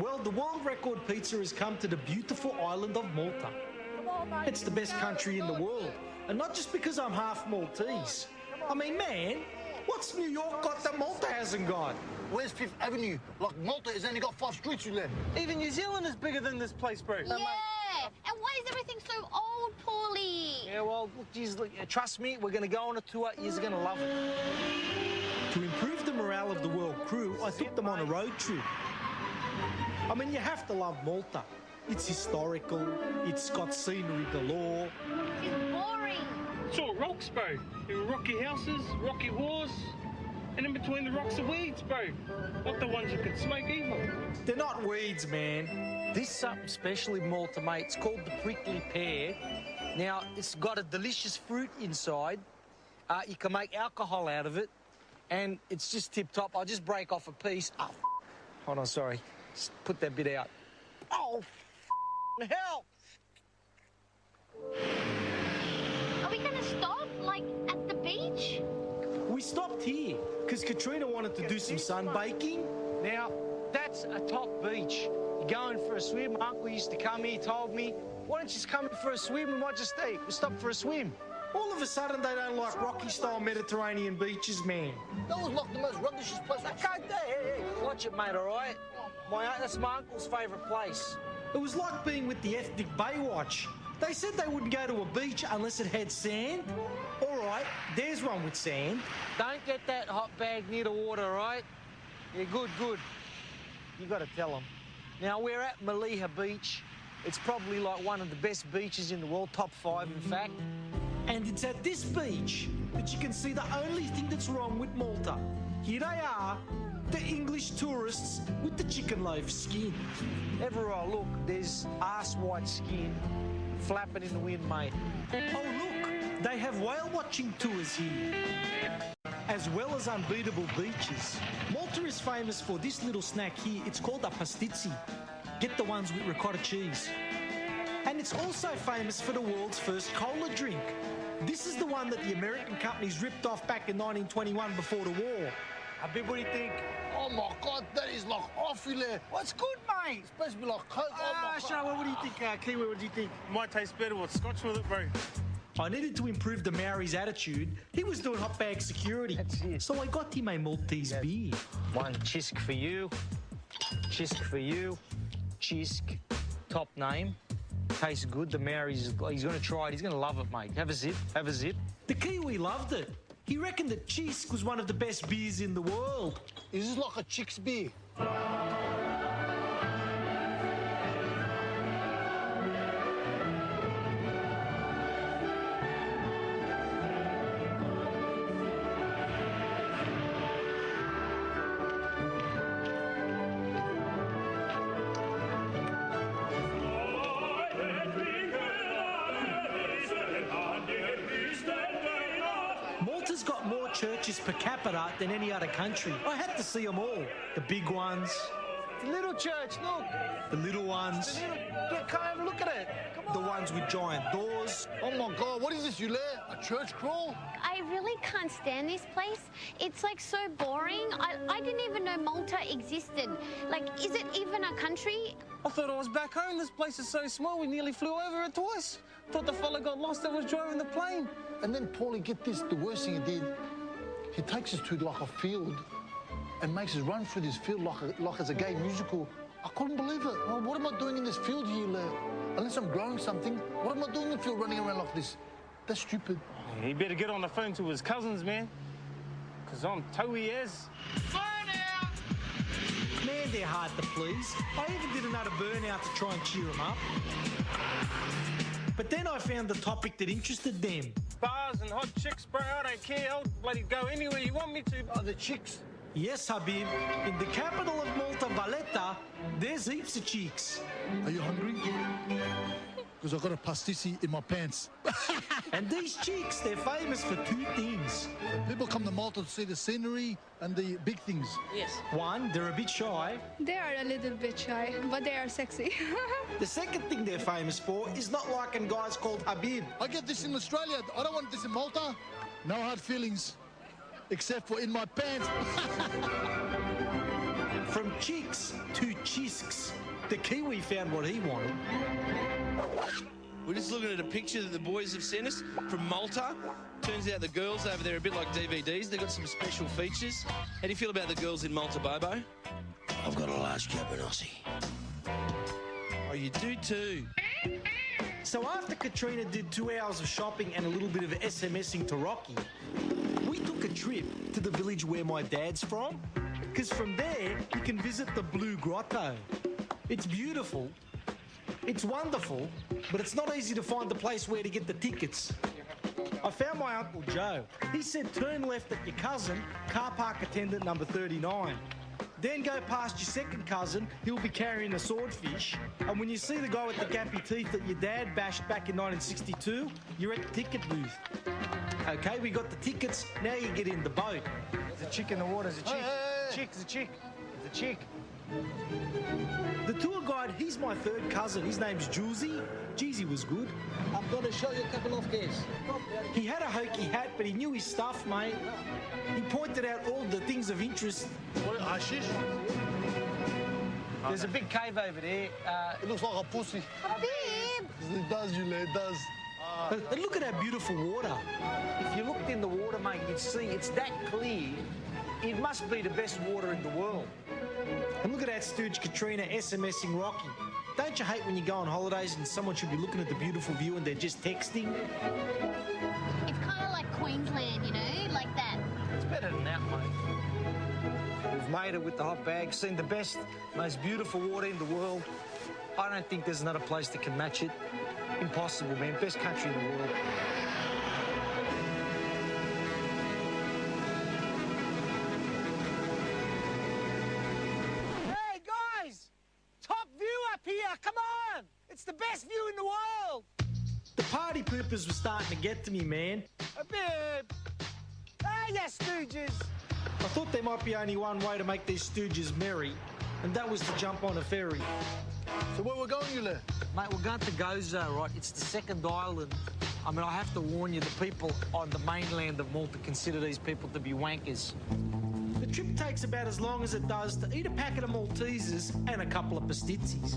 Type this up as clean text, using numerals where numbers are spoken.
Well, the world record pizza has come to the beautiful island of Malta. It's the best country in the world, and not just because I'm half Maltese. I mean, man, what's New York got that Malta hasn't got? Where's Fifth Avenue? Like, Malta has only got 5 streets, you left. Even New Zealand is bigger than this place, bro. Yeah, and why is everything so old, Paulie? Yeah, well, look, geez, look, trust me, we're going to go on a tour. You're going to love it. To improve the morale of the world crew, I took them on a road trip. I mean, you have to love Malta. It's historical, it's got scenery galore. It's boring. It's all rocks, bro. There are rocky houses, rocky walls, and in between the rocks are weeds, bro. Not the ones you can smoke either. They're not weeds, man. This something special in Malta, mate. It's called the prickly pear. Now, it's got a delicious fruit inside. You can make alcohol out of it, and it's just tip-top. I'll just break off a piece. Oh, hold on, sorry. Just put that bit out. Oh, help! Are we going to stop, like, at the beach? We stopped here because Katrina wanted to do some sunbaking. Now, that's a top beach. You're going for a swim. My uncle used to come here, told me, why don't you just come in for a swim? We might just stay. We'll stop for a swim. All of a sudden, they don't like Rocky-style Mediterranean beaches, man. That was like the most rubbishest place. Hey, watch it, mate, all right? That's my uncle's favourite place. It was like being with the ethnic Baywatch. They said they wouldn't go to a beach unless it had sand. All right, there's one with sand. Don't get that hot bag near the water, all right? Yeah, good. You got to tell them. Now, we're at Maliha Beach. It's probably like one of the best beaches in the world, top 5, in fact. And it's at this beach that you can see the only thing that's wrong with Malta. Here they are, the English tourists with the chicken loaf skin. Everywhere I look, there's arse-white skin flapping in the wind, mate. Oh, look, they have whale-watching tours here, as well as unbeatable beaches. Malta is famous for this little snack here. It's called a pastizzi. Get the ones with ricotta cheese. And it's also famous for the world's first cola drink. This is the one that the American companies ripped off back in 1921 before the war. Habib, what do you think? Oh, my God, that is like awful. What's good, mate? It's supposed to be like Coke. Oh, my God. Shawa, what do you think, Kiwi? What do you think? Might taste better with scotch with it, bro. I needed to improve the Maori's attitude. He was doing hot bag security. That's it. So I got him a Maltese beer. One chisk for you. Chisk for you. Chisk. Top name. Tastes good. The Maori's, he's going to try it. He's going to love it, mate. Have a zip. Have a zip. The Kiwi loved it. He reckoned that Chisk was one of the best beers in the world. Is this like a chick's beer? Malta's got more churches per capita than any other country. I had to see them all. The big ones, The little church, look. the little ones, Come have a look at it. Come the on. ones with giant doors. Oh, my God, what is this, you lair? A church crawl? I really can't stand this place. It's, like, so boring. I didn't even know Malta existed. Like, is it even a country? I thought I was back home. This place is so small, we nearly flew over it twice. Thought the fella got lost that was driving the plane. And then, Paulie, get this, the worst thing he did, he takes us to, like, a field and makes us run through this field like it's a gay musical. I couldn't believe it. Well, what am I doing in this field here, lair? Unless I'm growing something, what am I doing in the field running around like this? That's stupid. He better get on the phone to his cousins, man. Because I'm toey as. Man, they're hard to please. I even did another burnout to try and cheer them up. But then I found the topic that interested them. Bars and hot chicks, bro. I don't care. I'll bloody go anywhere you want me to. Oh, the chicks. Yes, Habib, in the capital of Malta, Valletta, there's heaps of cheeks. Are you hungry? Because I got a pastissi in my pants. And these cheeks, they're famous for 2 things. People come to Malta to see the scenery and the big things. Yes. One, they're a bit shy. They are a little bit shy, but they are sexy. The second thing they're famous for is not liking guys called Habib. I get this in Australia. I don't want this in Malta. No hard feelings, except for in my pants. From chicks to chisks, the Kiwi found what he wanted. We're just looking at a picture that the boys have sent us from Malta. Turns out the girls over there are a bit like DVDs. They've got some special features. How do you feel about the girls in Malta, Bobo? I've got a large cabanossi. Oh, you do too. So after Katrina did 2 hours of shopping and a little bit of SMSing to Rocky, we took a trip to the village where my dad's from, because from there you can visit the Blue Grotto. It's beautiful, it's wonderful, but it's not easy to find the place where to get the tickets. I found my Uncle Joe. He said turn left at your cousin, car park attendant number 39. Then go past your second cousin, he'll be carrying a swordfish. And when you see the guy with the gappy teeth that your dad bashed back in 1962, you're at the ticket booth. Okay, we got the tickets, now you get in the boat. There's a chick in the water, there's a chick. There's a chick. There's a chick. The tour guide, he's my third cousin. His name's Julesy. Jeezy was good. I'm going to show you a couple of guys. He had a hokey hat, but he knew his stuff, mate. He pointed out all the things of interest. What, hashish? There's a big cave over there. It looks like a pussy. Babe! It does, Julie, it does. And look at that beautiful water. If you looked in the water, mate, you'd see it's that clear. It must be the best water in the world. And look at that stooge Katrina SMSing Rocky. Don't you hate when you go on holidays and someone should be looking at the beautiful view and they're just texting? It's kind of like Queensland, you know, like that. It's better than that, mate. We've made it with the hot bag, seen the best, most beautiful water in the world. I don't think there's another place that can match it. Impossible, man. Best country in the world. Hey, guys! Top view up here, come on! It's the best view in the world! The party poopers were starting to get to me, man. A bit. Hey, you stooges! I thought there might be only one way to make these stooges merry, and that was to jump on a ferry. So where we're going, Julie? Mate, we're going to Gozo, right? It's the second island. I mean, I have to warn you, the people on the mainland of Malta consider these people to be wankers. The trip takes about as long as it does to eat a packet of Maltesers and a couple of pastizzis.